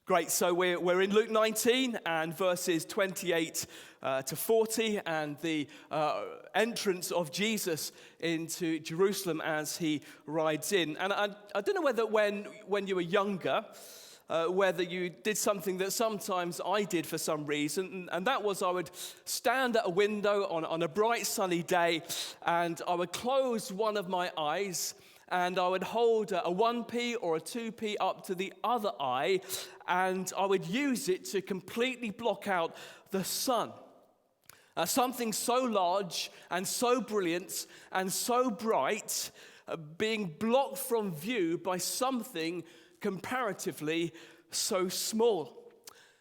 Great, so we're in Luke 19 and verses 28 to 40 and the entrance of Jesus into Jerusalem as he rides in. And I don't know whether when you were younger, whether you did something that sometimes I did for some reason, and that was I would stand at a window on a bright sunny day and I would close one of my eyes and I would hold a 1p or a 2p up to the other eye, and I would use it to completely block out the sun. Something so large and so brilliant and so bright being blocked from view by something comparatively so small.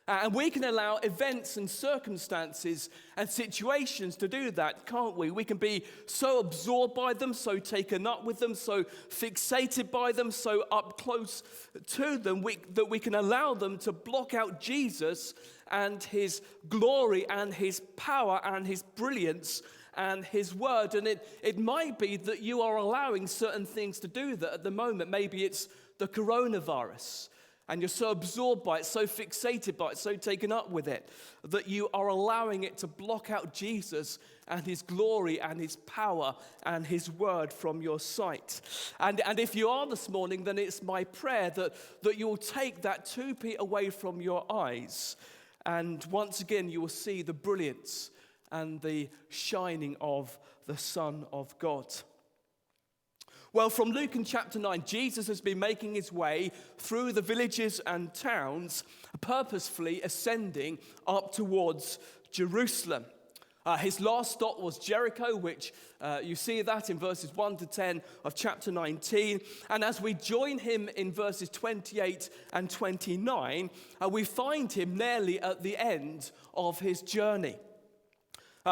And we can allow events and circumstances and situations to do that, can't we? We can be so absorbed by them, so taken up with them, so fixated by them, so up close to them, that we can allow them to block out Jesus and his glory and his power and his brilliance and his word. And it might be that you are allowing certain things to do that at the moment. Maybe it's the coronavirus. And you're so absorbed by it, so fixated by it, so taken up with it, that you are allowing it to block out Jesus and his glory and his power and his word from your sight. And if you are this morning, then it's my prayer that you will take that 2p away from your eyes. And once again, you will see the brilliance and the shining of the Son of God. Well, from Luke in chapter 9, Jesus has been making his way through the villages and towns, purposefully ascending up towards Jerusalem. His last stop was Jericho, which you see that in verses 1 to 10 of chapter 19. And as we join him in verses 28 and 29, we find him nearly at the end of his journey.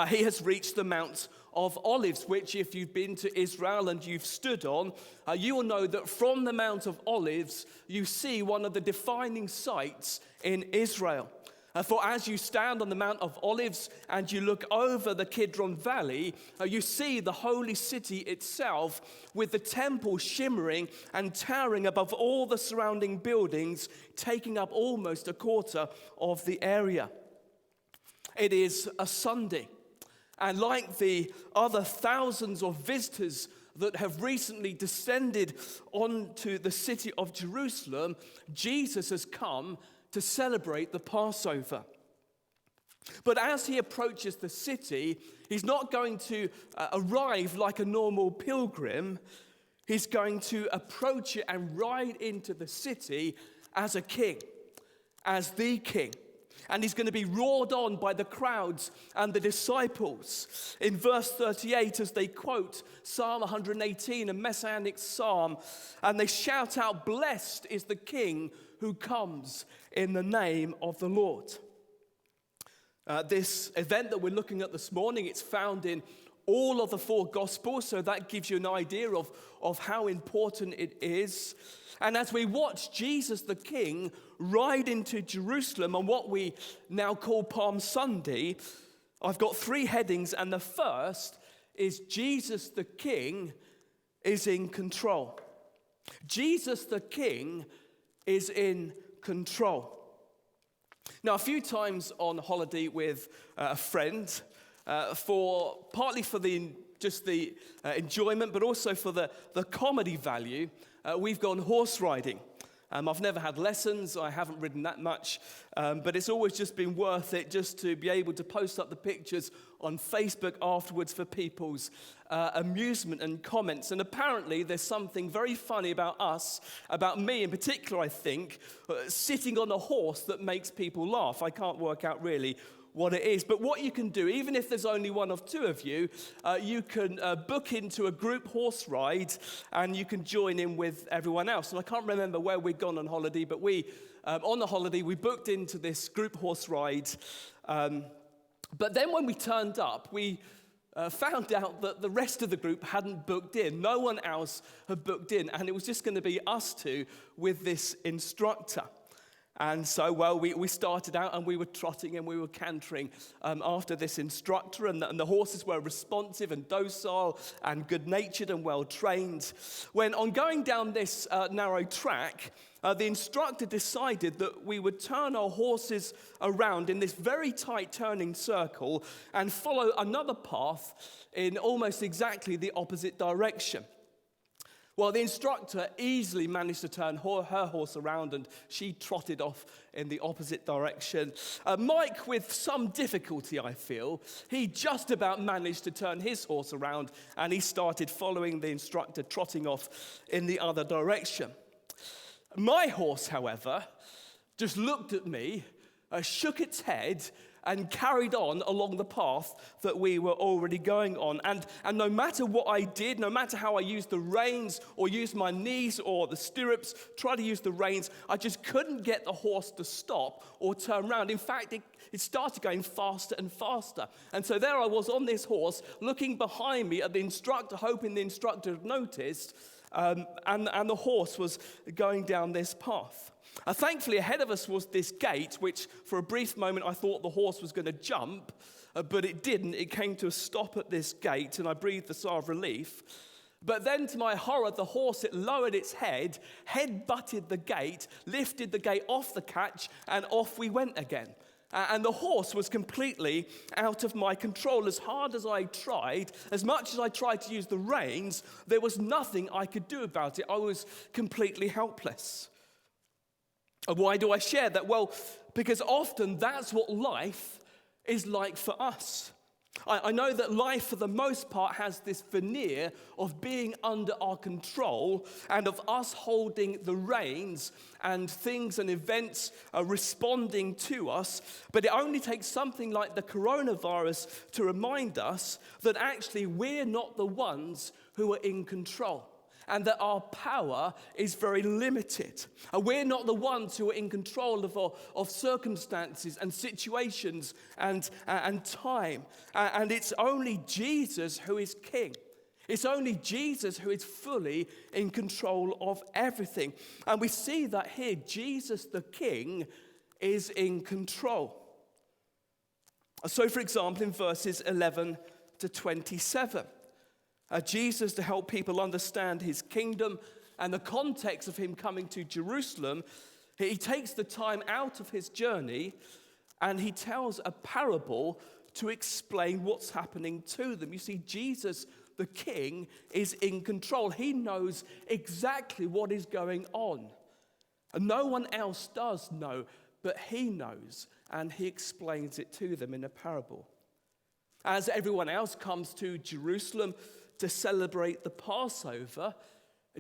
He has reached the Mount of Olives, which if you've been to Israel and you've stood on, you will know that from the Mount of Olives, you see one of the defining sights in Israel. For as you stand on the Mount of Olives and you look over the Kidron Valley, you see the holy city itself with the temple shimmering and towering above all the surrounding buildings, taking up almost a quarter of the area. It is a Sunday. And like the other thousands of visitors that have recently descended onto the city of Jerusalem, Jesus has come to celebrate the Passover. But as he approaches the city, he's not going to arrive like a normal pilgrim. He's going to approach it and ride into the city as a king, as the king. And he's going to be roared on by the crowds and the disciples. In verse 38, as they quote Psalm 118, a messianic psalm, and they shout out, "Blessed is the King who comes in the name of the Lord." This event that we're looking at this morning, it's found in all of the four Gospels, so that gives you an idea of how important it is. And as we watch Jesus the King ride into Jerusalem on what we now call Palm Sunday, I've got three headings, and the first is Jesus the King is in control. Jesus the King is in control. Now, a few times on holiday with a friend, partly for the enjoyment, but also for the comedy value, we've gone horse riding. I've never had lessons, I haven't ridden that much, but it's always just been worth it just to be able to post up the pictures on Facebook afterwards for people's amusement and comments. And apparently there's something very funny about us, about me in particular, I think, sitting on a horse that makes people laugh. I can't work out really what it is. But what you can do, even if there's only one of two of you, you can book into a group horse ride and you can join in with everyone else. And I can't remember where we'd gone on holiday, but on the holiday, we booked into this group horse ride. But then when we turned up, we found out that the rest of the group hadn't booked in. No one else had booked in, and it was just going to be us two with this instructor. And so, well, we started out and we were trotting and we were cantering after this instructor, and the horses were responsive and docile and good-natured and well-trained. When on going down this narrow track, the instructor decided that we would turn our horses around in this very tight turning circle and follow another path in almost exactly the opposite direction. Well, the instructor easily managed to turn her horse around, and she trotted off in the opposite direction. Mike, with some difficulty, I feel, he just about managed to turn his horse around, and he started following the instructor, trotting off in the other direction. My horse, however, just looked at me, shook its head, and carried on along the path that we were already going on. And no matter what I did, no matter how I used the reins or used my knees or the stirrups, tried to use the reins, I just couldn't get the horse to stop or turn around. In fact, it started going faster and faster. And so there I was on this horse, looking behind me at the instructor, hoping the instructor had noticed, and the horse was going down this path. Thankfully, ahead of us was this gate, which for a brief moment I thought the horse was going to jump, but it didn't. It came to a stop at this gate, and I breathed a sigh of relief. But then, to my horror, the horse, it lowered its head butted the gate, lifted the gate off the catch, and off we went again. And the horse was completely out of my control. As hard as I tried, as much as I tried to use the reins, there was nothing I could do about it. I was completely helpless. Why do I share that? Well, because often that's what life is like for us. I know that life, for the most part, has this veneer of being under our control and of us holding the reins and things and events responding to us. But it only takes something like the coronavirus to remind us that actually we're not the ones who are in control, and that our power is very limited. We're not the ones who are in control of circumstances and situations and time. And it's only Jesus who is king. It's only Jesus who is fully in control of everything. And we see that here, Jesus the king is in control. So, for example, in verses 11 to 27, Jesus, to help people understand his kingdom and the context of him coming to Jerusalem, he takes the time out of his journey and he tells a parable to explain what's happening to them. You see, Jesus, the king, is in control. He knows exactly what is going on. And no one else does know, but he knows, and he explains it to them in a parable. As everyone else comes to Jerusalem to celebrate the Passover,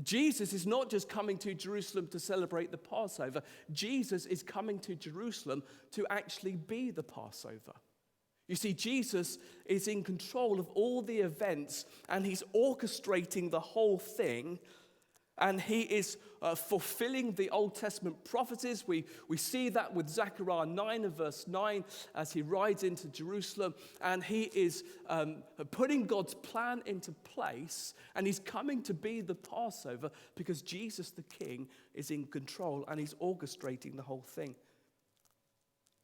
Jesus is not just coming to Jerusalem to celebrate the Passover. Jesus is coming to Jerusalem to actually be the Passover. You see, Jesus is in control of all the events, and he's orchestrating the whole thing, and he is fulfilling the Old Testament prophecies. We see that with Zechariah 9 and verse 9 as he rides into Jerusalem, and he is putting God's plan into place, and he's coming to be the Passover because Jesus the King is in control and he's orchestrating the whole thing.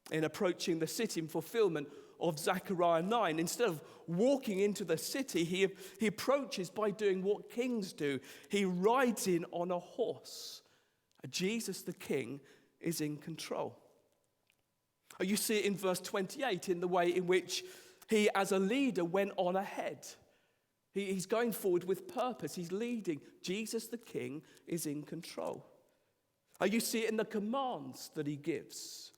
In approaching the city in fulfillment of Zechariah 9, instead of walking into the city, he approaches by doing what kings do. He rides in on a horse. Jesus the king is in control. You see it in verse 28 in the way in which he, as a leader, went on ahead. He's going forward with purpose. He's leading. Jesus the king is in control. You see it in the commands that he gives.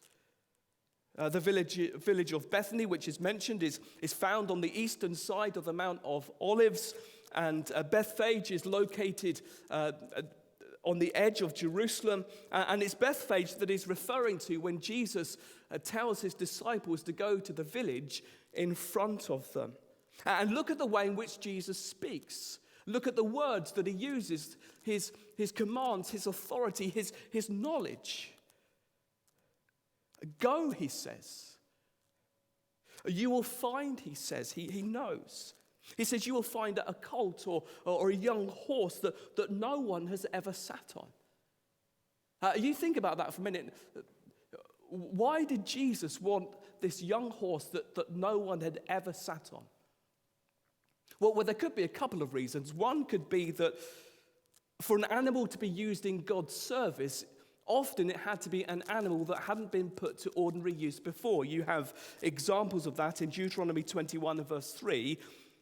The village of Bethany, which is mentioned, is found on the eastern side of the Mount of Olives, and Bethphage is located on the edge of Jerusalem, and it's Bethphage that is referring to when Jesus tells his disciples to go to the village in front of them. And look at the way in which Jesus speaks. Look at the words that he uses, his commands, his authority, his knowledge. Go, he says. You will find, he says, he knows. He says you will find a colt or a young horse that no one has ever sat on. You think about that for a minute. Why did Jesus want this young horse that no one had ever sat on? Well, there could be a couple of reasons. One could be that for an animal to be used in God's service, often it had to be an animal that hadn't been put to ordinary use before. You have examples of that in Deuteronomy 21 and verse 3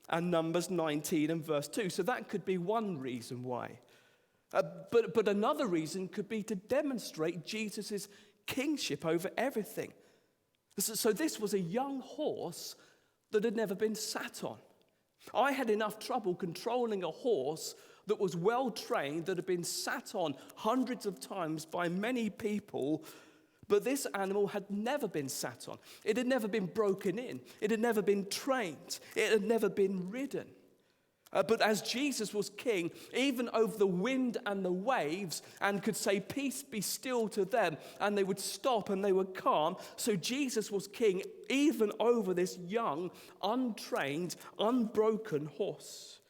and Numbers 19 and verse 2. So that could be one reason why. But another reason could be to demonstrate Jesus' kingship over everything. So this was a young horse that had never been sat on. I had enough trouble controlling a horse that was well trained, that had been sat on hundreds of times by many people, but this animal had never been sat on. It had never been broken in. It had never been trained. It had never been ridden. But as Jesus was king, even over the wind and the waves, and could say, "Peace, be still," to them, and they would stop and they would calm. So Jesus was king even over this young, untrained, unbroken horse.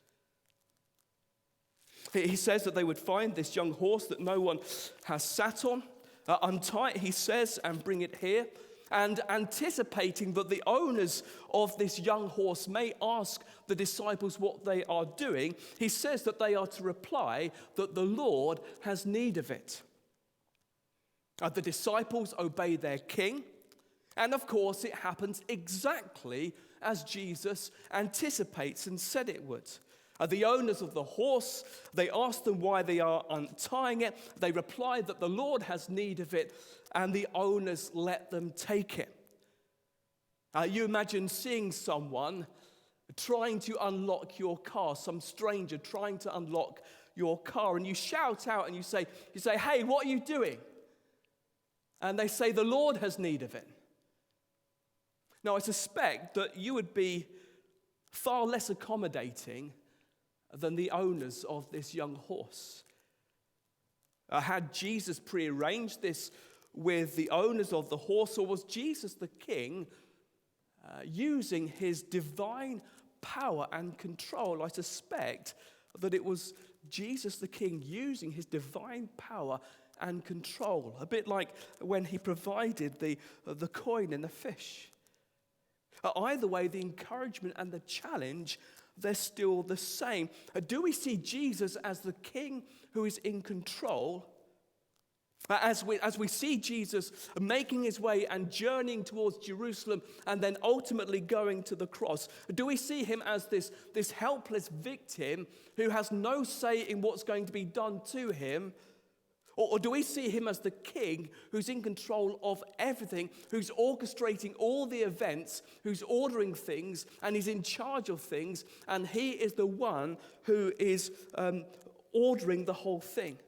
He says that they would find this young horse that no one has sat on, untie it, he says, and bring it here. And anticipating that the owners of this young horse may ask the disciples what they are doing, he says that they are to reply that the Lord has need of it. The disciples obey their king, and of course it happens exactly as Jesus anticipates and said it would. The owners of the horse, they ask them why they are untying it. They reply that the Lord has need of it, and the owners let them take it. You imagine seeing someone trying to unlock your car, some stranger trying to unlock your car, and you shout out and you say, "Hey, what are you doing?" And they say, "The Lord has need of it." Now, I suspect that you would be far less accommodating than the owners of this young horse. Had Jesus prearranged this with the owners of the horse, or was Jesus the king using his divine power and control? I suspect that it was Jesus the king using his divine power and control, a bit like when he provided the coin and the fish. Either way, the encouragement and the challenge, they're still the same. Do we see Jesus as the king who is in control? As we see Jesus making his way and journeying towards Jerusalem and then ultimately going to the cross, do we see him as this helpless victim who has no say in what's going to be done to him? Or do we see him as the king who's in control of everything, who's orchestrating all the events, who's ordering things, and he's in charge of things, and he is the one who is ordering the whole thing?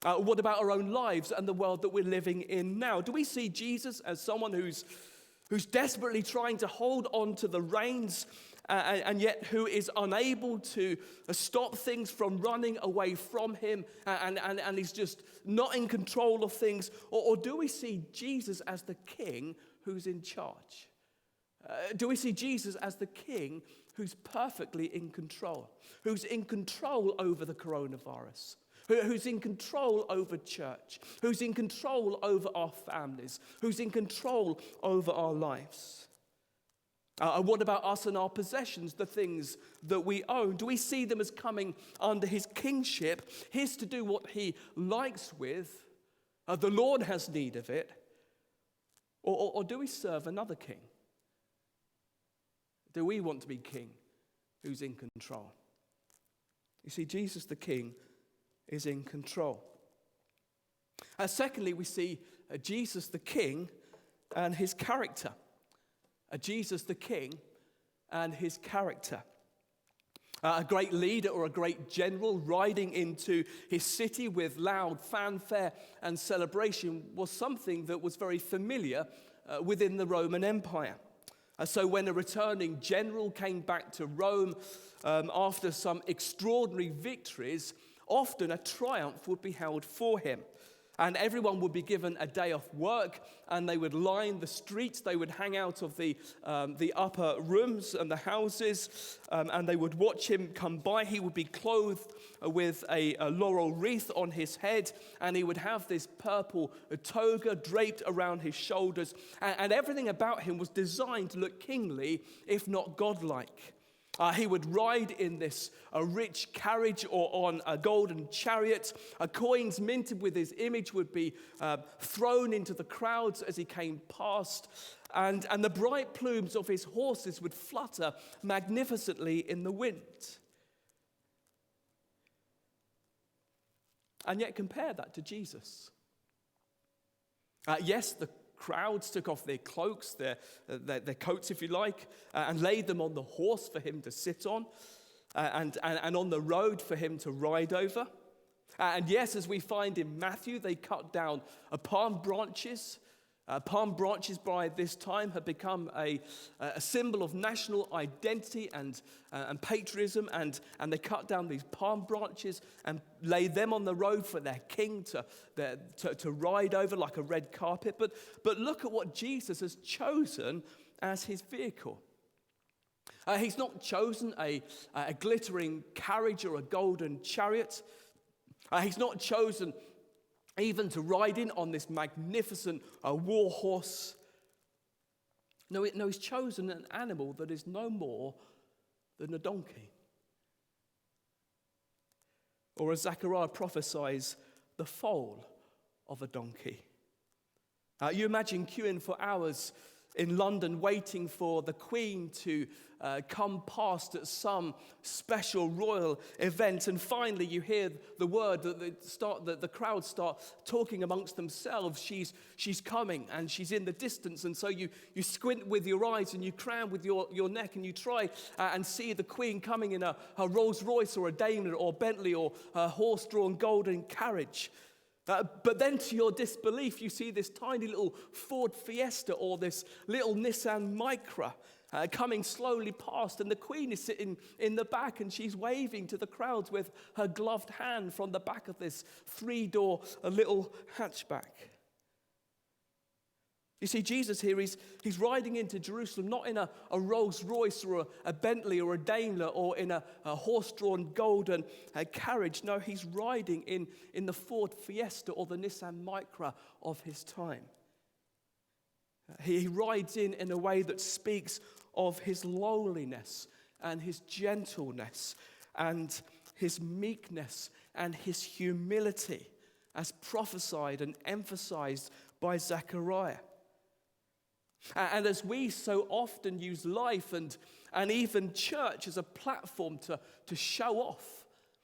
What about our own lives and the world that we're living in now? Do we see Jesus as someone who's desperately trying to hold on to the reins and yet who is unable to stop things from running away from him, and he's just not in control of things? Or do we see Jesus as the king who's in charge? Do we see Jesus as the king who's perfectly in control, who's in control over the coronavirus, who's in control over church, who's in control over our families, who's in control over our lives? What about us and our possessions, the things that we own? Do we see them as coming under his kingship, his to do what he likes with? The Lord has need of it. Or do we serve another king? Do we want to be king who's in control? You see, Jesus the king is in control. Secondly, we see Jesus the king and his character. Jesus the king and his character. A great leader or a great general riding into his city with loud fanfare and celebration was something that was very familiar within the Roman Empire. So when a returning general came back to Rome after some extraordinary victories, often a triumph would be held for him. And everyone would be given a day off work, and they would line the streets. They would hang out of the upper rooms and the houses, and they would watch him come by. He would be clothed with a laurel wreath on his head, and he would have this purple toga draped around his shoulders. And everything about him was designed to look kingly, if not godlike. He would ride in this rich carriage or on a golden chariot. Coins minted with his image would be thrown into the crowds as he came past. And the bright plumes of his horses would flutter magnificently in the wind. And yet compare that to Jesus. Yes, the crowds took off their cloaks, their coats, if you like, and laid them on the horse for him to sit on, and on the road for him to ride over. And yes, as we find in Matthew, they cut down palm branches. Palm branches by this time had become a symbol of national identity and patriotism, and they cut down these palm branches and laid them on the road for their king to ride over like a red carpet. But look at what Jesus has chosen as his vehicle. He's not chosen a glittering carriage or a golden chariot. He's not chosen even to ride in on this magnificent war horse. No, he's chosen an animal that is no more than a donkey. Or as Zechariah prophesies, the foal of a donkey. You imagine queuing for hours in London waiting for the Queen to come past at some special royal event, and finally you hear the word that the crowd start talking amongst themselves. She's coming and she's in the distance, and so you squint with your eyes and you cram with your neck and you try and see the Queen coming in a Rolls Royce or a Daimler or Bentley or a horse-drawn golden carriage. But then to your disbelief, you see this tiny little Ford Fiesta or this little Nissan Micra coming slowly past, and the Queen is sitting in the back and she's waving to the crowds with her gloved hand from the back of this three-door little hatchback. You see, Jesus here, he's riding into Jerusalem not in a Rolls Royce or a Bentley or a Daimler or in a horse-drawn golden carriage. No, he's riding in the Ford Fiesta or the Nissan Micra of his time. He rides in a way that speaks of his lowliness and his gentleness and his meekness and his humility, as prophesied and emphasized by Zechariah. And as we so often use life and even church as a platform to show off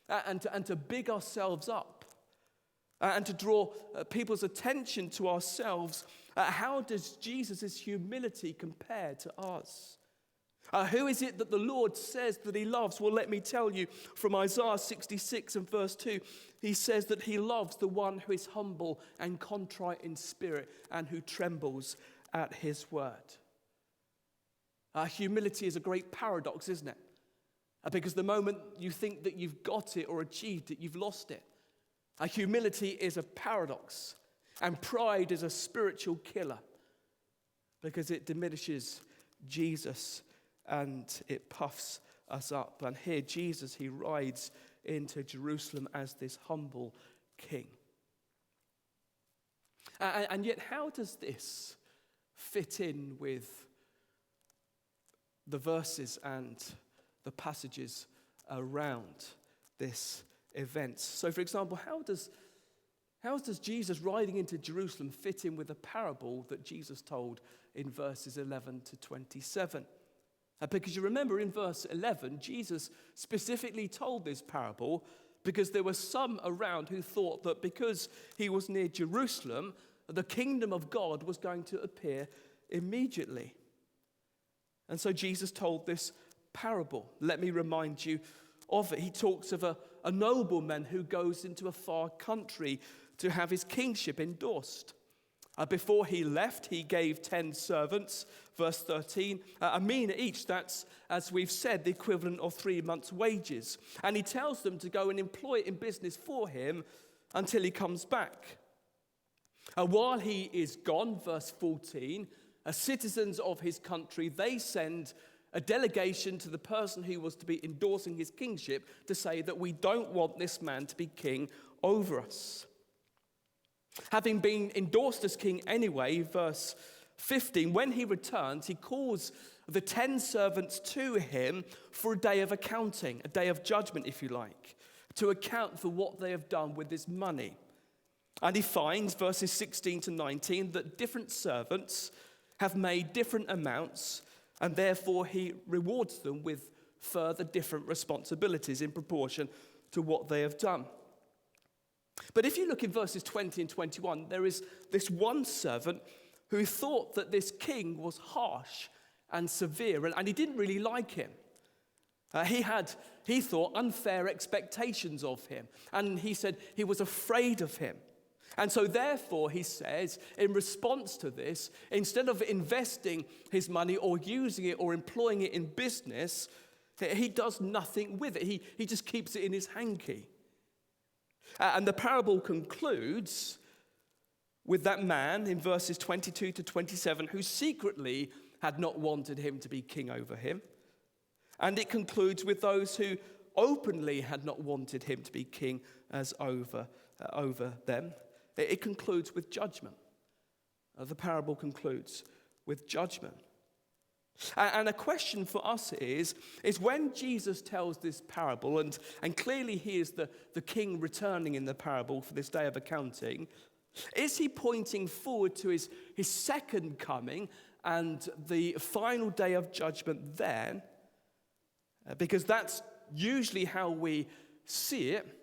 and to big ourselves up and to draw people's attention to ourselves, how does Jesus' humility compare to us? Who is it that the Lord says that he loves? Well, let me tell you from Isaiah 66 and verse 2, he says that he loves the one who is humble and contrite in spirit and who trembles at his word. Humility is a great paradox, isn't it? Because the moment you think that you've got it or achieved it, you've lost it. Humility is a paradox, and pride is a spiritual killer because it diminishes Jesus and it puffs us up. And here Jesus, he rides into Jerusalem as this humble king. And yet how does this fit in with the verses and the passages around this event? So, for example, how does Jesus riding into Jerusalem fit in with a parable that Jesus told in verses 11 to 27? Because you remember in verse 11, Jesus specifically told this parable because there were some around who thought that because he was near Jerusalem, the kingdom of God was going to appear immediately. And so Jesus told this parable. Let me remind you of it. He talks of a nobleman who goes into a far country to have his kingship endorsed. Before he left, he gave 10 servants, verse 13, a mina each. That's, as we've said, the equivalent of 3 months' wages. And he tells them to go and employ it in business for him until he comes back. While he is gone, verse 14, citizens of his country, they send a delegation to the person who was to be endorsing his kingship to say that we don't want this man to be king over us. Having been endorsed as king anyway, verse 15, when he returns, he calls the 10 servants to him for a day of accounting, a day of judgment, if you like, to account for what they have done with this money. And he finds, verses 16 to 19, that different servants have made different amounts, and therefore he rewards them with further different responsibilities in proportion to what they have done. But if you look in verses 20 and 21, there is this one servant who thought that this king was harsh and severe, and he didn't really like him. He thought unfair expectations of him, and he said he was afraid of him. And so therefore, he says, in response to this, instead of investing his money or using it or employing it in business, he does nothing with it. He just keeps it in his hanky. And the parable concludes with that man in verses 22 to 27 who secretly had not wanted him to be king over him. And it concludes with those who openly had not wanted him to be king as over them. It concludes with judgment. The parable concludes with judgment. And a question for us is when Jesus tells this parable, and clearly he is the king returning in the parable for this day of accounting, is he pointing forward to his second coming and the final day of judgment then? Because that's usually how we see it.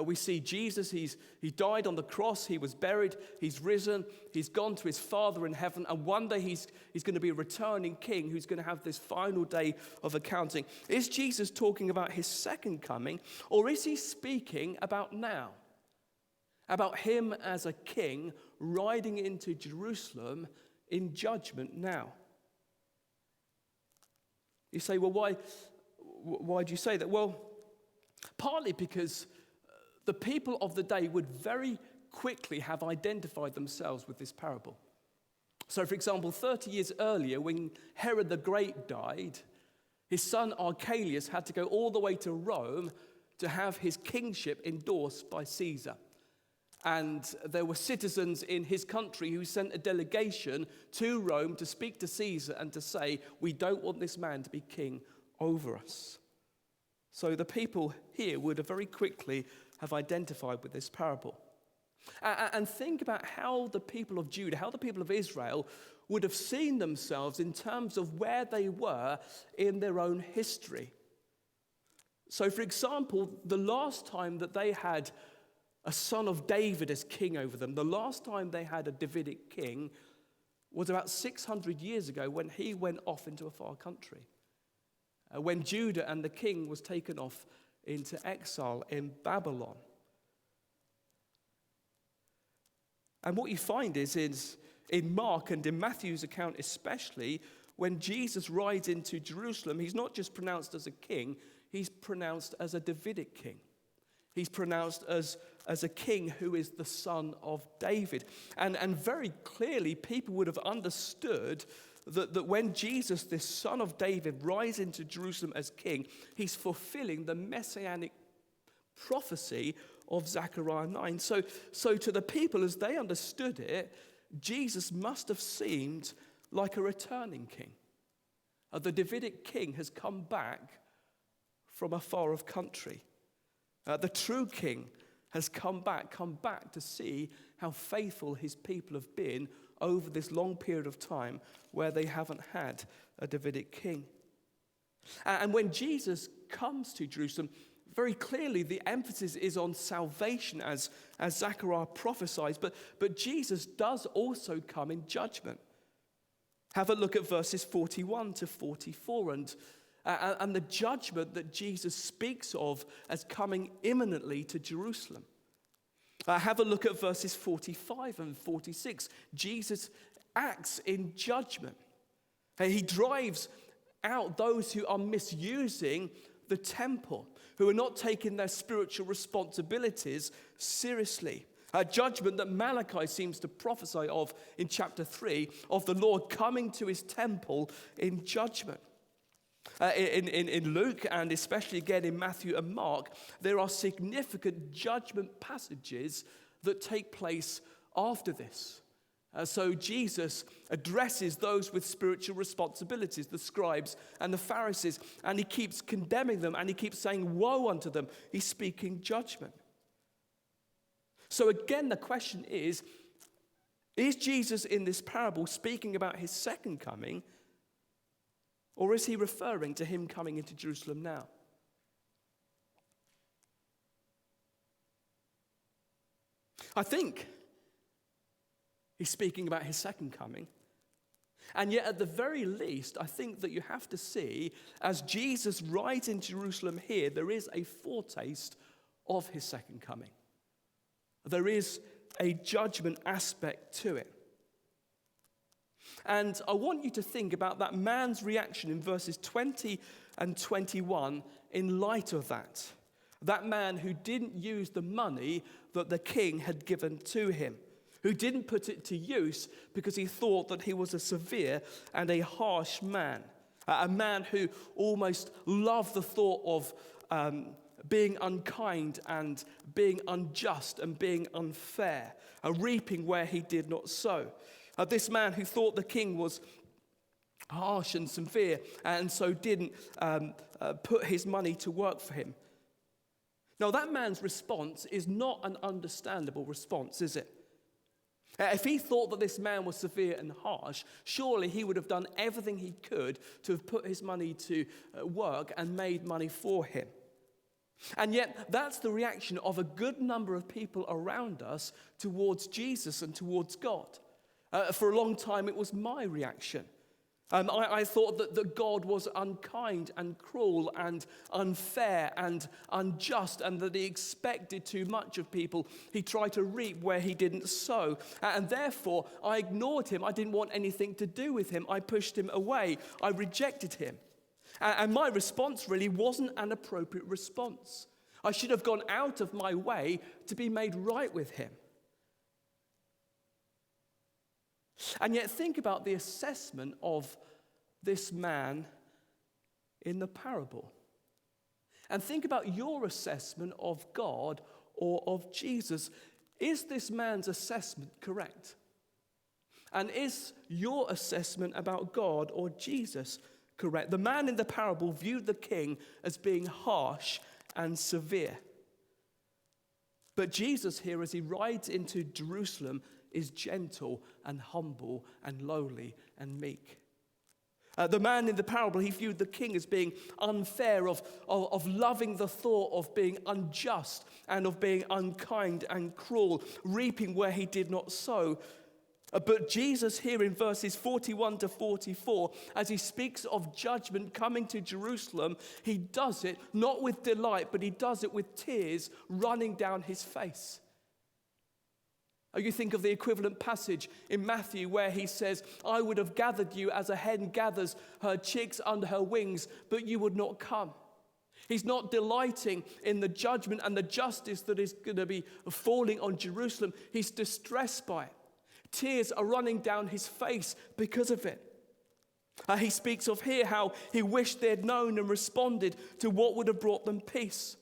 We see Jesus, he died on the cross, he was buried, he's risen, he's gone to his Father in heaven, and one day he's going to be a returning king who's going to have this final day of accounting. Is Jesus talking about his second coming, or is he speaking about now? About him as a king riding into Jerusalem in judgment now? You say, well, why do you say that? Well, partly because the people of the day would very quickly have identified themselves with this parable. So, for example, 30 years earlier, when Herod the Great died, his son Archelaus had to go all the way to Rome to have his kingship endorsed by Caesar. And there were citizens in his country who sent a delegation to Rome to speak to Caesar and to say, we don't want this man to be king over us. So the people here would have very quickly have identified with this parable. And think about how the people of Judah, how the people of Israel would have seen themselves in terms of where they were in their own history. So, for example, the last time that they had a son of David as king over them, the last time they had a Davidic king was about 600 years ago when he went off into a far country. When Judah and the king was taken off into exile in Babylon. And what you find is in Mark and in Matthew's account especially, when Jesus rides into Jerusalem, he's not just pronounced as a king, he's pronounced as a Davidic king. He's pronounced as a king who is the son of David. And very clearly, people would have understood that when Jesus, this son of David, rides into Jerusalem as king, he's fulfilling the messianic prophecy of Zechariah 9. So to the people, as they understood it, Jesus must have seemed like a returning king. The Davidic king has come back from a far off country. The true king has come back to see how faithful his people have been over this long period of time where they haven't had a Davidic king. And when Jesus comes to Jerusalem, very clearly the emphasis is on salvation as Zechariah prophesies, but Jesus does also come in judgment. Have a look at verses 41 to 44 and the judgment that Jesus speaks of as coming imminently to Jerusalem. Have a look at verses 45 and 46. Jesus acts in judgment. He drives out those who are misusing the temple, who are not taking their spiritual responsibilities seriously. A judgment that Malachi seems to prophesy of in chapter 3, of the Lord coming to his temple in judgment. In Luke, and especially again in Matthew and Mark, there are significant judgment passages that take place after this. So Jesus addresses those with spiritual responsibilities, the scribes and the Pharisees, and he keeps condemning them, and he keeps saying, woe unto them. He's speaking judgment. So again, the question is Jesus in this parable speaking about his second coming, or is he referring to him coming into Jerusalem now? I think he's speaking about his second coming. And yet, at the very least, I think that you have to see, as Jesus rides in Jerusalem here, there is a foretaste of his second coming. There is a judgment aspect to it. And I want you to think about that man's reaction in verses 20 and 21 in light of that. That man who didn't use the money that the king had given to him, who didn't put it to use because he thought that he was a severe and a harsh man. A man who almost loved the thought of being unkind and being unjust and being unfair, reaping where he did not sow. This man who thought the king was harsh and severe and so didn't put his money to work for him. Now, that man's response is not an understandable response, is it? If he thought that this man was severe and harsh, surely he would have done everything he could to have put his money to work and made money for him. And yet, that's the reaction of a good number of people around us towards Jesus and towards God. For a long time, it was my reaction. I thought that God was unkind and cruel and unfair and unjust, and that he expected too much of people. He tried to reap where he didn't sow. And therefore, I ignored him. I didn't want anything to do with him. I pushed him away. I rejected him. And my response really wasn't an appropriate response. I should have gone out of my way to be made right with him. And yet think about the assessment of this man in the parable. And think about your assessment of God or of Jesus. Is this man's assessment correct? And is your assessment about God or Jesus correct? The man in the parable viewed the king as being harsh and severe. But Jesus here, as he rides into Jerusalem, is gentle and humble and lowly and meek. The man in the parable, he viewed the king as being unfair, of loving the thought of being unjust and of being unkind and cruel, reaping where he did not sow. But Jesus here in verses 41 to 44, as he speaks of judgment coming to Jerusalem, he does it not with delight, but he does it with tears running down his face. You think of the equivalent passage in Matthew where he says, I would have gathered you as a hen gathers her chicks under her wings, but you would not come. He's not delighting in the judgment and the justice that is going to be falling on Jerusalem. He's distressed by it. Tears are running down his face because of it. He speaks of here how he wished they had known and responded to what would have brought them peace.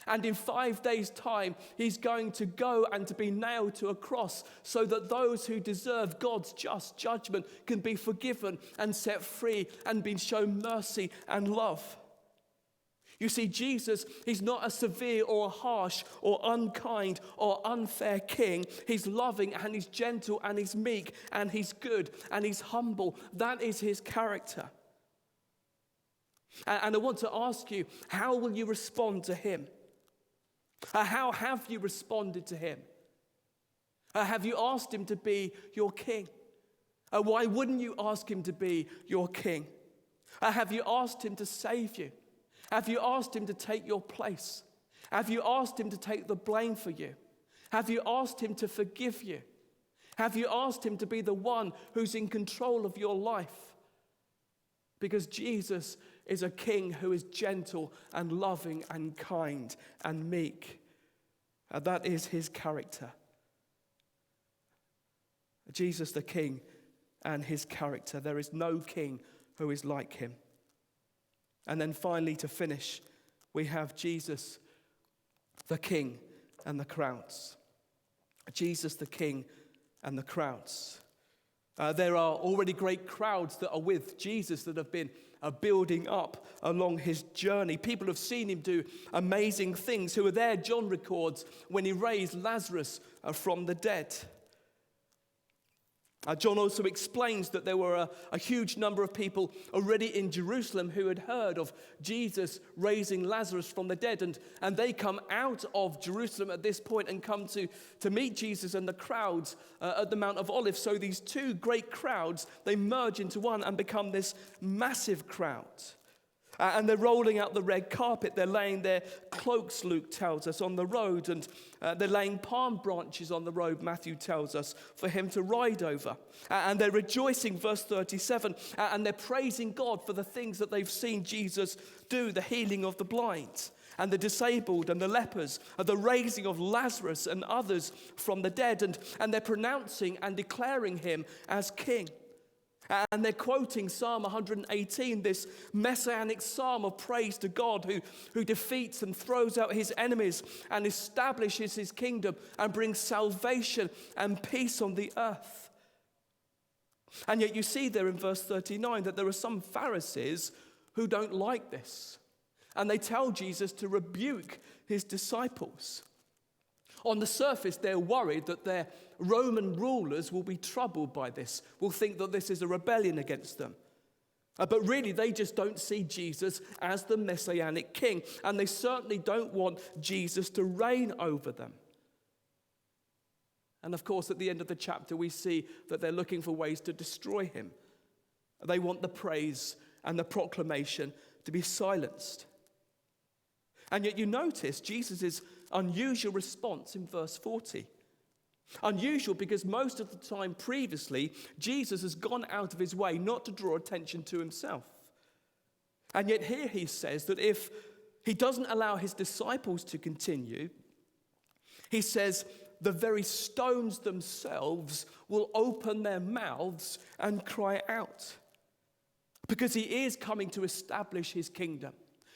And in 5 days' time, he's going to go and to be nailed to a cross so that those who deserve God's just judgment can be forgiven and set free and be shown mercy and love. You see, Jesus, he's not a severe or a harsh or unkind or unfair king. He's loving and he's gentle and he's meek and he's good and he's humble. That is his character. And I want to ask you, how will you respond to him? How have you responded to him? Have you asked him to be your king? Why wouldn't you ask him to be your king? Have you asked him to save you? Have you asked him to take your place? Have you asked him to take the blame for you? Have you asked him to forgive you? Have you asked him to be the one who's in control of your life? Because Jesus is a king who is gentle and loving and kind and meek. That is his character. Jesus the King and his character. There is no king who is like him. And then finally, to finish, we have Jesus the King and the crowds. Jesus the King and the crowds. There are already great crowds that are with Jesus that have been building up along his journey. People have seen him do amazing things who were there, John records, when he raised Lazarus from the dead. John also explains that there were a huge number of people already in Jerusalem who had heard of Jesus raising Lazarus from the dead. And they come out of Jerusalem at this point and come to meet Jesus and the crowds at the Mount of Olives. So these two great crowds, they merge into one and become this massive crowd. And they're rolling out the red carpet. They're laying their cloaks, Luke tells us, on the road. And they're laying palm branches on the road, Matthew tells us, for him to ride over. And they're rejoicing, verse 37. And they're praising God for the things that they've seen Jesus do, the healing of the blind and the disabled and the lepers, the raising of Lazarus and others from the dead. And they're pronouncing and declaring him as king. And they're quoting Psalm 118, this messianic psalm of praise to God who defeats and throws out his enemies and establishes his kingdom and brings salvation and peace on the earth. And yet you see there in verse 39 that there are some Pharisees who don't like this. And they tell Jesus to rebuke his disciples. On the surface, they're worried that their Roman rulers will be troubled by this, will think that this is a rebellion against them. But really, they just don't see Jesus as the messianic king, and they certainly don't want Jesus to reign over them. And of course, at the end of the chapter, we see that they're looking for ways to destroy him. They want the praise and the proclamation to be silenced. And yet you notice Jesus' unusual response in verse 40. Unusual because most of the time previously, Jesus has gone out of his way not to draw attention to himself. And yet here he says that if he doesn't allow his disciples to continue, he says the very stones themselves will open their mouths and cry out. Because he is coming to establish his kingdom.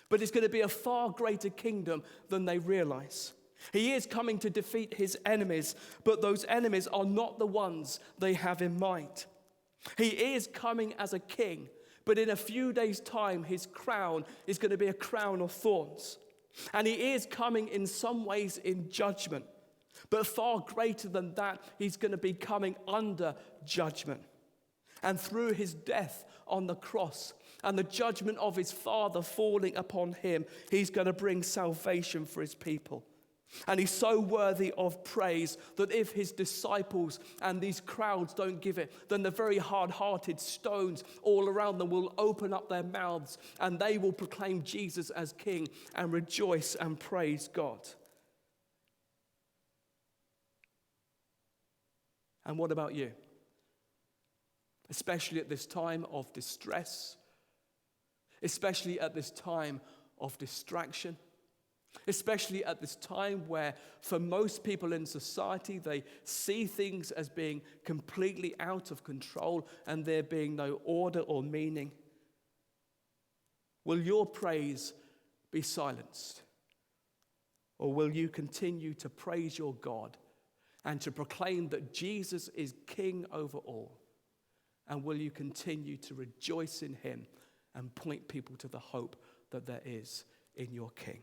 But it's going to be a far greater kingdom than they realize. He is coming to defeat his enemies, but those enemies are not the ones they have in mind. He is coming as a king, but in a few days' time, his crown is going to be a crown of thorns. And he is coming in some ways in judgment, but far greater than that, he's going to be coming under judgment. And through his death on the cross and the judgment of his Father falling upon him, he's going to bring salvation for his people. And he's so worthy of praise that if his disciples and these crowds don't give it, then the very hard-hearted stones all around them will open up their mouths and they will proclaim Jesus as king and rejoice and praise God. And what about you? Especially at this time of distress, especially at this time of distraction, especially at this time where for most people in society, they see things as being completely out of control and there being no order or meaning. Will your praise be silenced? Or will you continue to praise your God and to proclaim that Jesus is king over all? And will you continue to rejoice in him and point people to the hope that there is in your King?